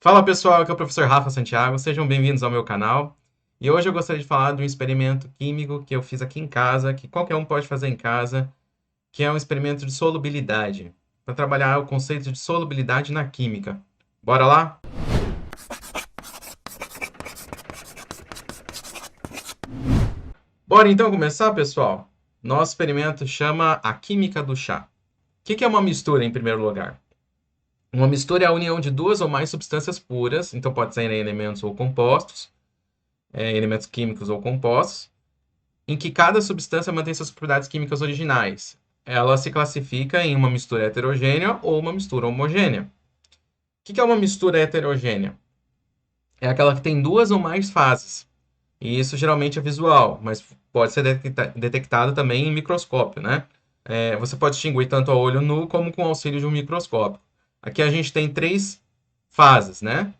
Fala pessoal, aqui é o professor Rafa Santiago, sejam bem-vindos ao meu canal. E hoje eu gostaria de falar de um experimento químico que eu fiz aqui em casa, que qualquer um pode fazer em casa, que é um experimento de solubilidade, para trabalhar o conceito de solubilidade na química. Bora lá? Bora então começar, pessoal? Nosso experimento chama a química do chá. O que é uma mistura, em primeiro lugar? Uma mistura é a união de duas ou mais substâncias puras, então pode ser elementos ou compostos, elementos químicos ou compostos, em que cada substância mantém suas propriedades químicas originais. Ela se classifica em uma mistura heterogênea ou uma mistura homogênea. O que é uma mistura heterogênea? É aquela que tem duas ou mais fases. E isso geralmente é visual, mas pode ser detectado também em microscópio, né? Você pode distinguir tanto a olho nu como com o auxílio de um microscópio. Aqui a gente tem três fases, né?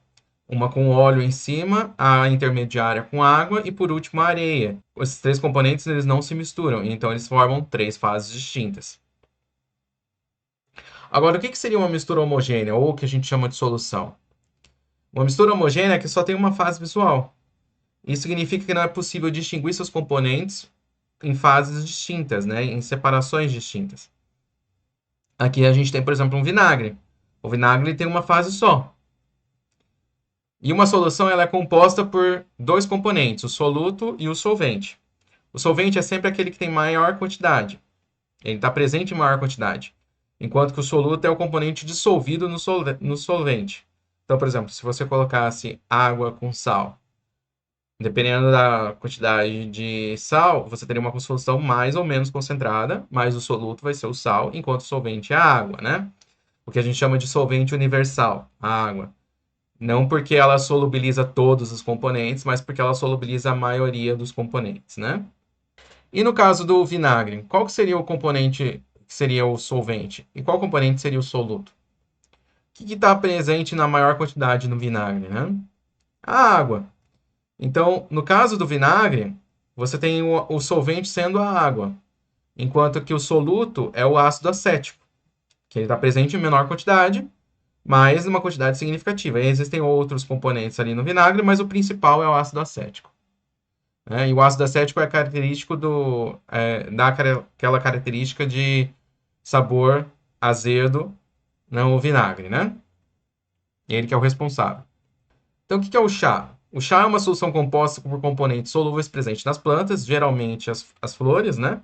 Uma com óleo em cima, a intermediária com água e por último a areia. Esses três componentes eles não se misturam, então eles formam três fases distintas. Agora, o que seria uma mistura homogênea ou o que a gente chama de solução? Uma mistura homogênea é que só tem uma fase visual. Isso significa que não é possível distinguir seus componentes em fases distintas, né? Em separações distintas. Aqui a gente tem, por exemplo, um vinagre. O vinagre tem uma fase só. E uma solução ela é composta por dois componentes, o soluto e o solvente. O solvente é sempre aquele que tem maior quantidade. Ele está presente em maior quantidade. Enquanto que o soluto é o componente dissolvido no solvente. Então, por exemplo, se você colocasse água com sal, dependendo da quantidade de sal, você teria uma solução mais ou menos concentrada, mas o soluto vai ser o sal, enquanto o solvente é a água, né? O que a gente chama de solvente universal, a água. Não porque ela solubiliza todos os componentes, mas porque ela solubiliza a maioria dos componentes, né? E no caso do vinagre, qual que seria o componente que seria o solvente? E qual componente seria o soluto? O que está presente na maior quantidade no vinagre, né? A água. Então, no caso do vinagre, você tem o solvente sendo a água, enquanto que o soluto é o ácido acético, que ele está presente em menor quantidade, mas numa quantidade significativa. E existem outros componentes ali no vinagre, mas o principal é o ácido acético. Né? E o ácido acético é característico dá aquela característica de sabor azedo no vinagre, né? Ele que é o responsável. Então, o que é o chá? O chá é uma solução composta por componentes solúveis presentes nas plantas, geralmente as flores, né?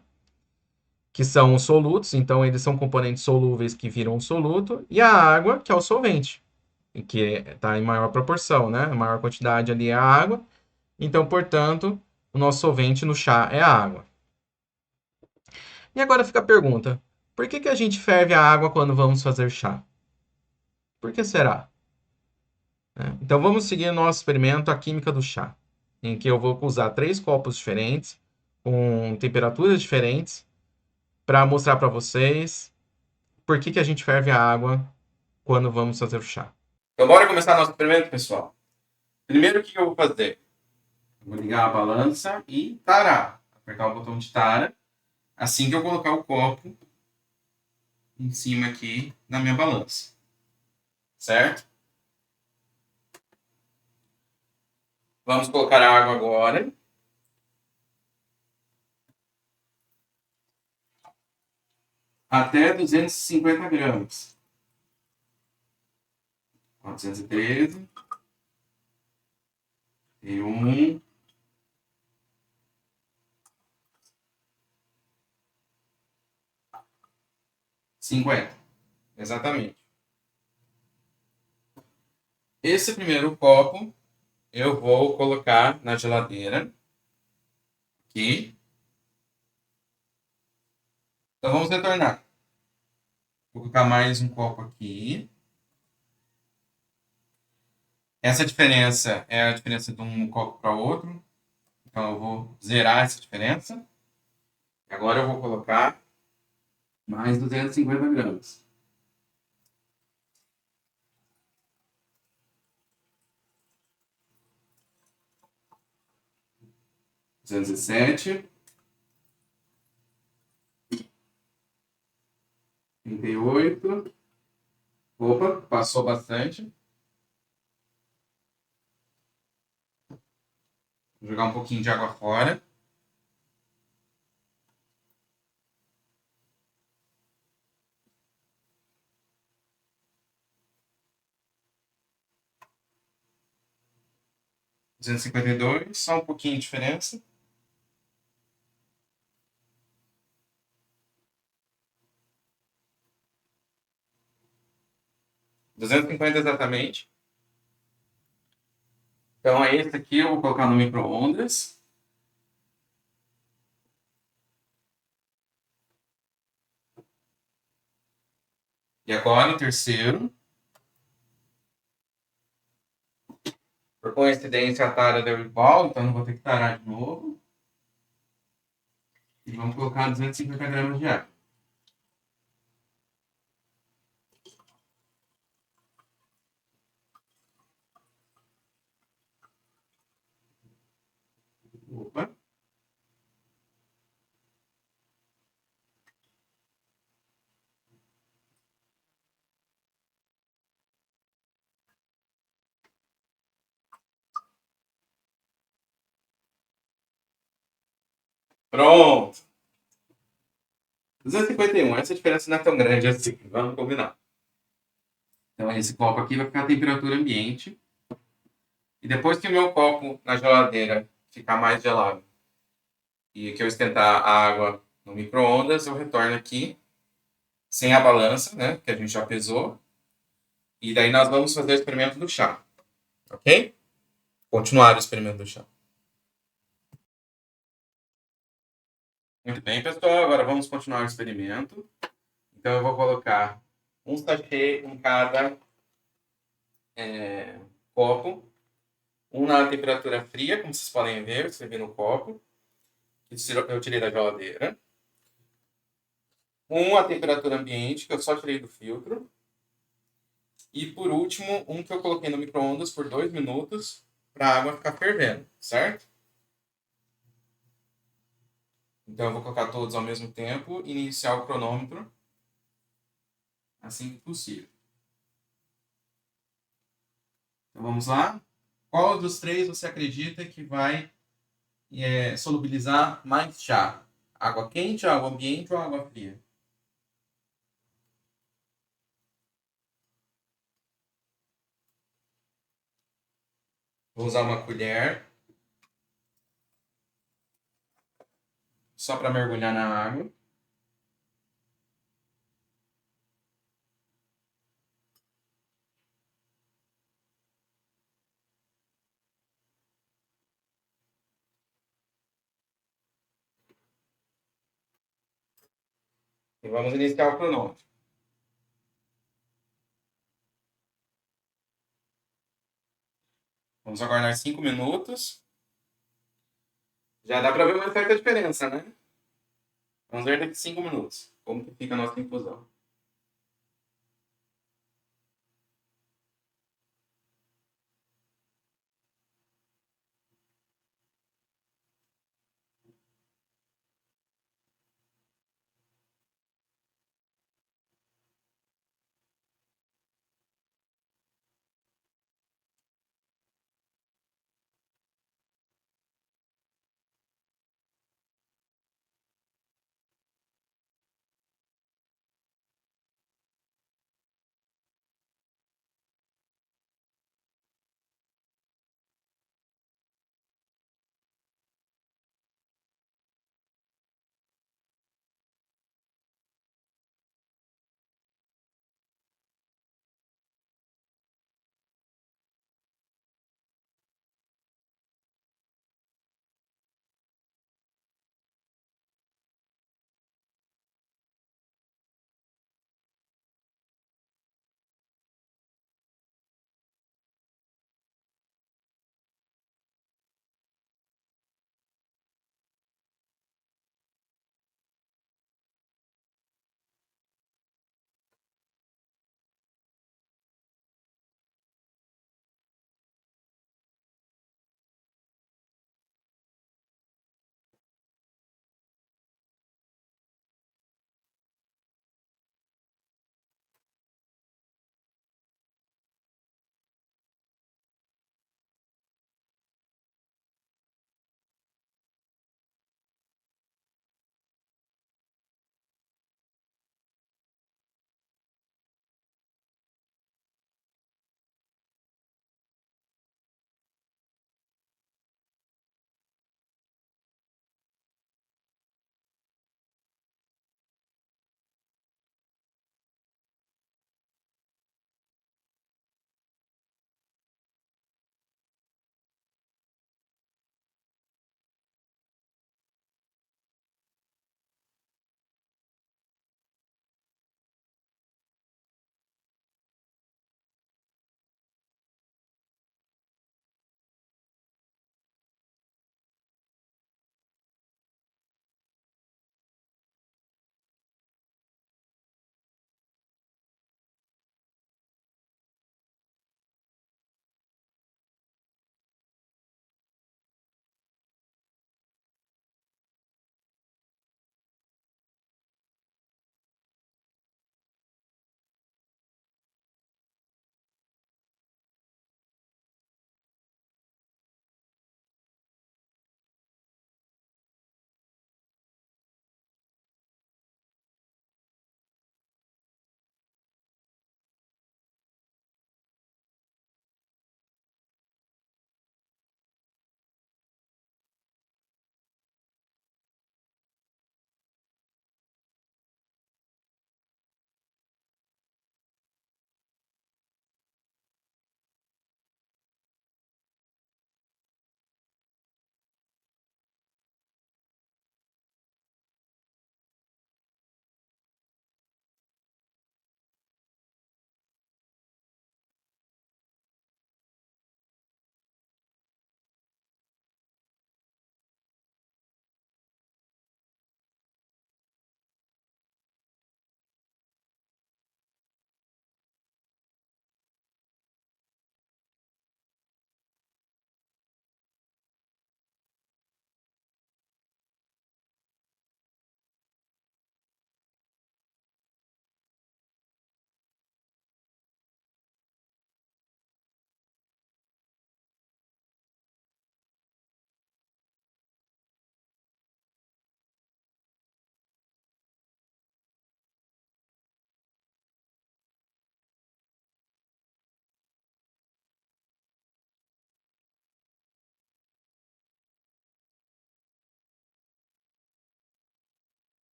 Que são os solutos, então eles são componentes solúveis que viram um soluto, e a água, que é o solvente, que está em maior proporção, né? A maior quantidade ali é a água, então, portanto, o nosso solvente no chá é a água. E agora fica a pergunta: por que a gente ferve a água quando vamos fazer chá? Por que será? Né? Então vamos seguir nosso experimento, a química do chá, em que eu vou usar três copos diferentes, com temperaturas diferentes, para mostrar para vocês por que a gente ferve a água quando vamos fazer o chá. Então bora começar nosso experimento, pessoal. Primeiro, o que eu vou fazer? Eu vou ligar a balança e tarar. Apertar o botão de tara. Assim que eu colocar o copo em cima aqui na minha balança. Certo? Vamos colocar a água agora. Até 250 gramas. 413. E 50. Exatamente. Esse primeiro copo eu vou colocar na geladeira. Aqui. Então vamos retornar. Vou colocar mais um copo aqui. Essa diferença é a diferença de um copo para outro. Então eu vou zerar essa diferença. Agora eu vou colocar mais 250 gramas. 207. 38. Opa, passou bastante. Vou jogar um pouquinho de água fora. R$ 252, só um pouquinho de diferença. R$ 250 exatamente. Então, é esse aqui, eu vou colocar no micro-ondas. E agora, o terceiro. Por coincidência, a tara deu igual, então não vou ter que tarar de novo. E vamos colocar 250 gramas de água. Opa. Pronto. 251. Essa diferença não é tão grande assim. Vamos combinar. Então, esse copo aqui vai ficar a temperatura ambiente. E depois que o meu copo na geladeira ficar mais gelado e que eu esquentar a água no micro-ondas, eu retorno aqui sem a balança, né? Que a gente já pesou. E daí nós vamos fazer o experimento do chá. Ok? Continuar o experimento do chá. Muito bem, pessoal. Agora vamos continuar o experimento. Então eu vou colocar um sachê em cada copo. Um na temperatura fria, como vocês podem ver, você vê no copo. Eu tirei da geladeira. Um à temperatura ambiente, que eu só tirei do filtro. E por último, um que eu coloquei no micro-ondas por 2 minutos para a água ficar fervendo, certo? Então eu vou colocar todos ao mesmo tempo e iniciar o cronômetro assim que possível. Então vamos lá. Qual dos três você acredita que vai solubilizar mais chá? Água quente, água ambiente ou água fria? Vou usar uma colher só para mergulhar na água. E vamos iniciar o cronômetro. Vamos aguardar 5 minutos. Já dá para ver uma certa diferença, né? Vamos ver daqui 5 minutos como que fica a nossa infusão.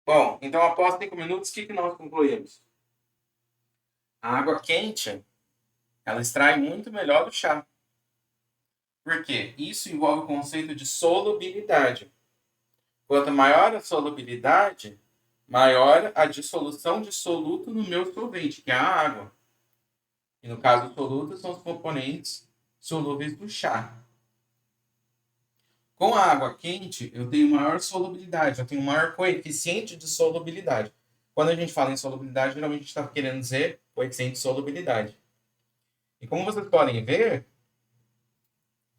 Bom, então após 5 minutos, o que nós concluímos? A água quente, ela extrai muito melhor do chá. Por quê? Isso envolve o conceito de solubilidade. Quanto maior a solubilidade, maior a dissolução de soluto no meu solvente, que é a água. E no caso do soluto, são os componentes solúveis do chá. Com a água quente, eu tenho maior solubilidade, eu tenho maior coeficiente de solubilidade. Quando a gente fala em solubilidade, geralmente a gente está querendo dizer coeficiente de solubilidade. E como vocês podem ver,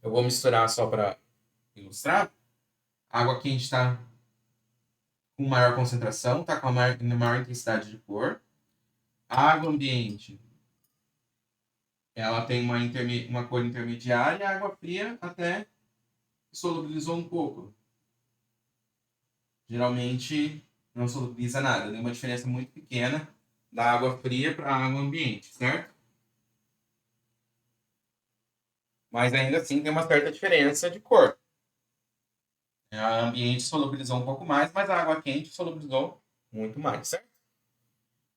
eu vou misturar só para ilustrar. A água quente está com maior concentração, está com a maior intensidade de cor. A água ambiente, ela tem uma cor intermediária, e a água fria até solubilizou um pouco. Geralmente não solubiliza nada, tem uma diferença muito pequena da água fria para a água ambiente, certo? Mas ainda assim tem uma certa diferença de cor. A ambiente solubilizou um pouco mais, mas a água quente solubilizou muito mais, certo?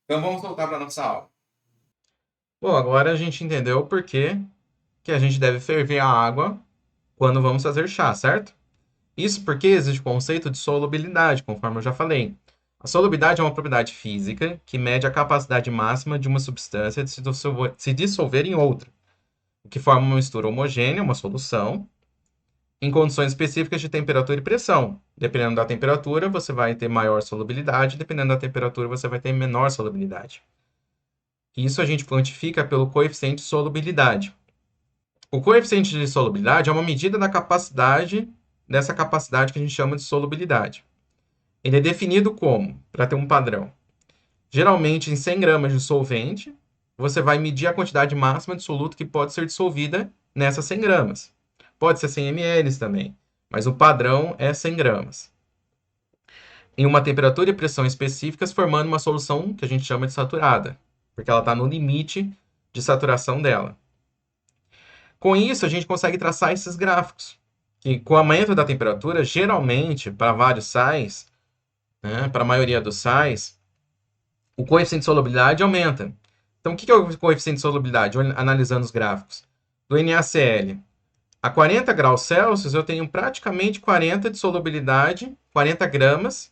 Então vamos voltar para a nossa aula. Bom, agora a gente entendeu o porquê que a gente deve ferver a água quando vamos fazer chá, certo? Isso porque existe o conceito de solubilidade, conforme eu já falei. A solubilidade é uma propriedade física que mede a capacidade máxima de uma substância de se dissolver em outra, o que forma uma mistura homogênea, uma solução, em condições específicas de temperatura e pressão. Dependendo da temperatura, você vai ter maior solubilidade, dependendo da temperatura, você vai ter menor solubilidade. Isso a gente quantifica pelo coeficiente de solubilidade. O coeficiente de solubilidade é uma medida da capacidade, dessa capacidade que a gente chama de solubilidade. Ele é definido como, para ter um padrão, geralmente em 100 gramas de solvente, você vai medir a quantidade máxima de soluto que pode ser dissolvida nessas 100 gramas. Pode ser 100 ml também, mas o padrão é 100 gramas. Em uma temperatura e pressão específicas, formando uma solução que a gente chama de saturada, porque ela está no limite de saturação dela. Com isso, a gente consegue traçar esses gráficos, que com o aumento da temperatura, geralmente, para vários sais, né, para a maioria dos sais, o coeficiente de solubilidade aumenta. Então, o que é o coeficiente de solubilidade? Analisando os gráficos. Do NaCl. A 40 graus Celsius, eu tenho praticamente 40 de solubilidade, 40 gramas,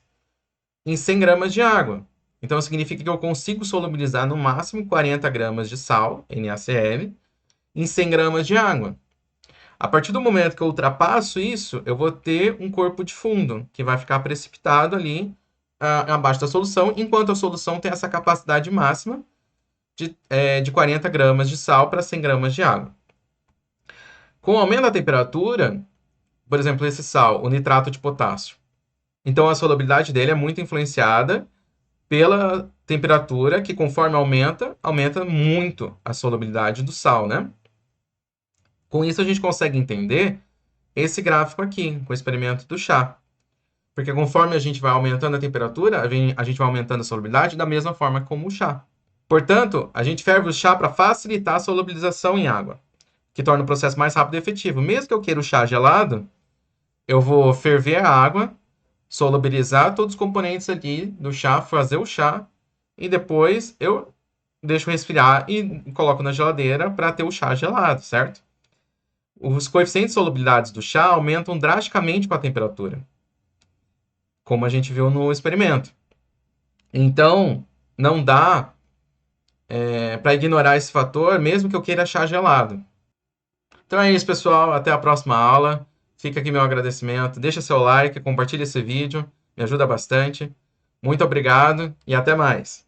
em 100 gramas de água. Então, significa que eu consigo solubilizar no máximo 40 gramas de sal, NaCl, em 100 gramas de água. A partir do momento que eu ultrapasso isso, eu vou ter um corpo de fundo, que vai ficar precipitado ali abaixo da solução, enquanto a solução tem essa capacidade máxima de 40 gramas de sal para 100 gramas de água. Com o aumento da temperatura, por exemplo, esse sal, o nitrato de potássio, então a solubilidade dele é muito influenciada pela temperatura, que conforme aumenta, aumenta muito a solubilidade do sal, né? Com isso a gente consegue entender esse gráfico aqui, com o experimento do chá. Porque conforme a gente vai aumentando a temperatura, a gente vai aumentando a solubilidade da mesma forma como o chá. Portanto, a gente ferve o chá para facilitar a solubilização em água, que torna o processo mais rápido e efetivo. Mesmo que eu queira o chá gelado, eu vou ferver a água, solubilizar todos os componentes ali do chá, fazer o chá, e depois eu deixo resfriar e coloco na geladeira para ter o chá gelado, certo? Os coeficientes de solubilidade do chá aumentam drasticamente com a temperatura, como a gente viu no experimento. Então, não dá para ignorar esse fator, mesmo que eu queira chá gelado. Então é isso, pessoal. Até a próxima aula. Fica aqui meu agradecimento. Deixa seu like, compartilha esse vídeo, me ajuda bastante. Muito obrigado e até mais.